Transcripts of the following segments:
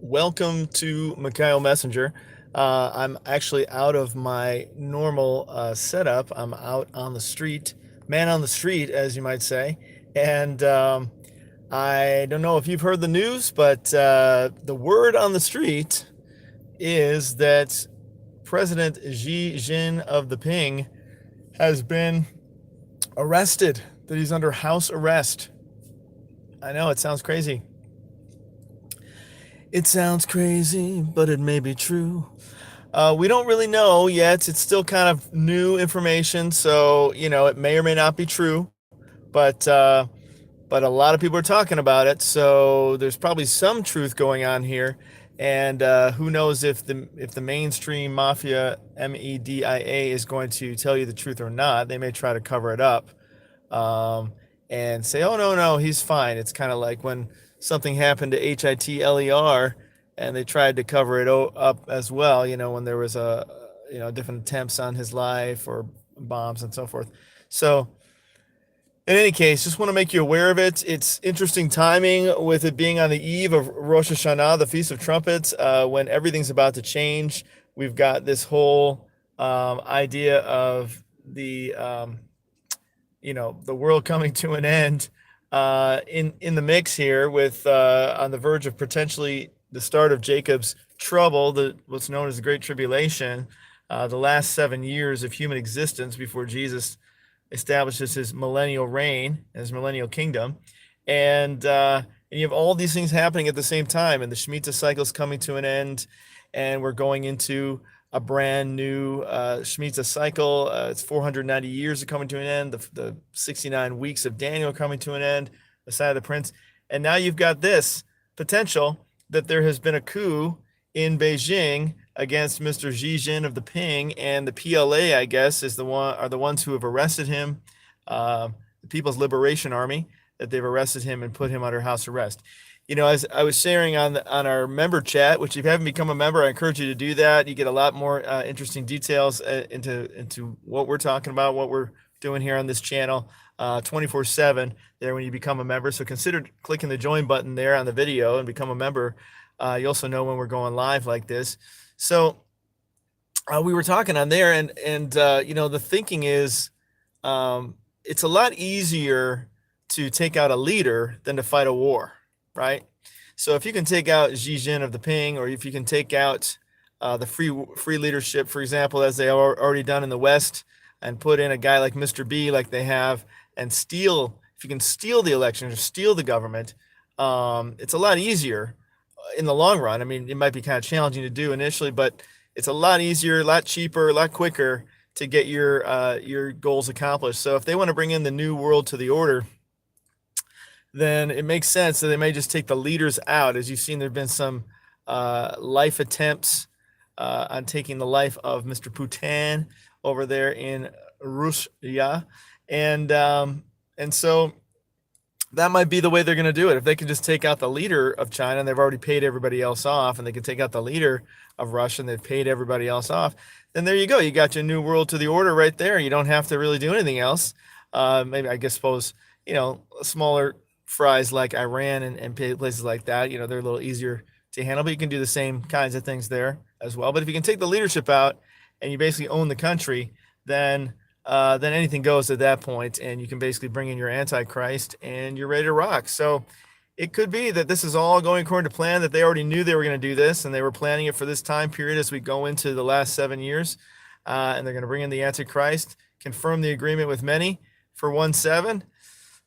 welcome to Mikhail Messenger. I'm actually out of my normal setup. I'm out on the street, man on the street, as you might say. And I don't know if you've heard the news, but the word on the street is that President Xi Jinping of the Ping has been arrested, that he's under house arrest. I know it sounds crazy. It sounds crazy, but it may be true. We don't really know yet. It's still kind of new information, so it may or may not be true. But but a lot of people are talking about it, so there's probably some truth going on here. And who knows if the mainstream mafia media is going to tell you the truth or not? They may try to cover it up um, and say, "Oh no, he's fine." It's kind of like when something happened to Hitler, and they tried to cover it up as well. When there was different attempts on his life or bombs and so forth. So in any case, just want to make you aware of it. It's interesting timing with it being on the eve of Rosh Hashanah, the Feast of Trumpets, when everything's about to change. We've got this whole idea of the world coming to an end in the mix here, with on the verge of potentially the start of Jacob's trouble, what's known as the Great Tribulation, the last 7 years of human existence before Jesus establishes his millennial reign, his millennial kingdom, and you have all these things happening at the same time, and the Shemitah cycle is coming to an end, and we're going into a brand new Shemitah cycle. It's 490 years are coming to an end. The 69 weeks of Daniel are coming to an end. Messiah the Prince, and now you've got this potential that there has been a coup in Beijing against Mr. Xi Jinping of the Ping, and the PLA, I guess, are the ones who have arrested him, the People's Liberation Army, that they've arrested him and put him under house arrest. As I was sharing on our member chat, which if you haven't become a member, I encourage you to do that. You get a lot more interesting details into what we're talking about, what we're doing here on this channel, 24/7 there when you become a member. So consider clicking the join button there on the video and become a member. You also know when we're going live like this. So we were talking on there, and the thinking is it's a lot easier to take out a leader than to fight a war, right? So if you can take out Xi Jinping of the Ping, or if you can take out the free leadership, for example, as they are already done in the West, and put in a guy like Mr. B, like they have, and if you can steal the election or steal the government, it's a lot easier in the long run. I mean, it might be kind of challenging to do initially, but it's a lot easier, a lot cheaper, a lot quicker to get your goals accomplished. So if they want to bring in the new world to the order, then it makes sense that they may just take the leaders out. As you've seen, there have been some life attempts on taking the life of Mr. Putin over there in Russia, and so that might be the way they're going to do it. If they can just take out the leader of China, and they've already paid everybody else off, and they can take out the leader of Russia, and they've paid everybody else off, then there you go. You got your new world to the order right there. You don't have to really do anything else. Maybe, I guess, suppose, smaller fries like Iran and places like that, they're a little easier to handle, but you can do the same kinds of things there as well. But if you can take the leadership out and you basically own the country, then anything goes at that point, and you can basically bring in your Antichrist and you're ready to rock. So it could be that this is all going according to plan, that they already knew they were going to do this, and they were planning it for this time period as we go into the last 7 years, and they're going to bring in the Antichrist, confirm the agreement with many for 1/7,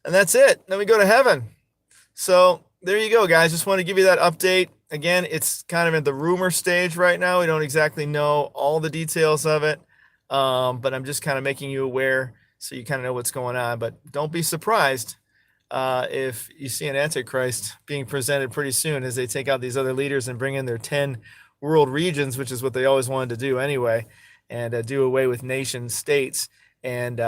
and that's it. Then we go to heaven. So there you go, guys. Just want to give you that update. Again, it's kind of at the rumor stage right now. We don't exactly know all the details of it. But I'm just kind of making you aware so you kind of know what's going on. But don't be surprised if you see an Antichrist being presented pretty soon, as they take out these other leaders and bring in their 10 world regions, which is what they always wanted to do anyway, and do away with nation states. And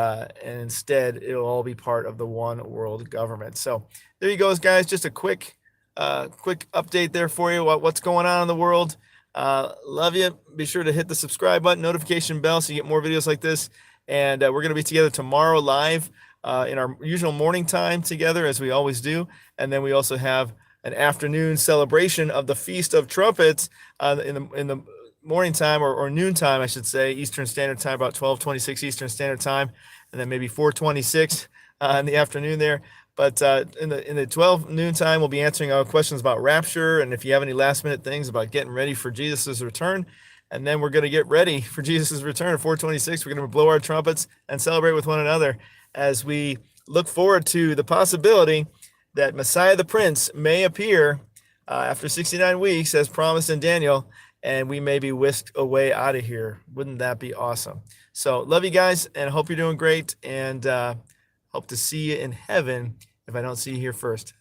instead, it'll all be part of the one world government. So there you go, guys. Just a quick update there for you, what's going on in the world. Love you. Be sure to hit the subscribe button, notification bell, so you get more videos like this. And we're going to be together tomorrow live in our usual morning time together, as we always do. And then we also have an afternoon celebration of the Feast of Trumpets in the morning time or noon time, I should say, Eastern Standard Time, about 12:26 Eastern Standard Time, and then maybe 4:26 in the afternoon there. But in the 12 noon time, we'll be answering questions about rapture, and if you have any last minute things about getting ready for Jesus' return. And then we're going to get ready for Jesus' return at 4:26. We're going to blow our trumpets and celebrate with one another as we look forward to the possibility that Messiah the Prince may appear after 69 weeks, as promised in Daniel, and we may be whisked away out of here. Wouldn't that be awesome? So, love you guys, and hope you're doing great, and hope to see you in heaven if I don't see you here first.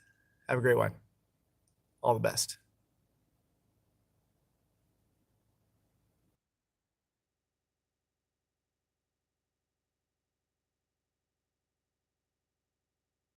Have a great one. All the best.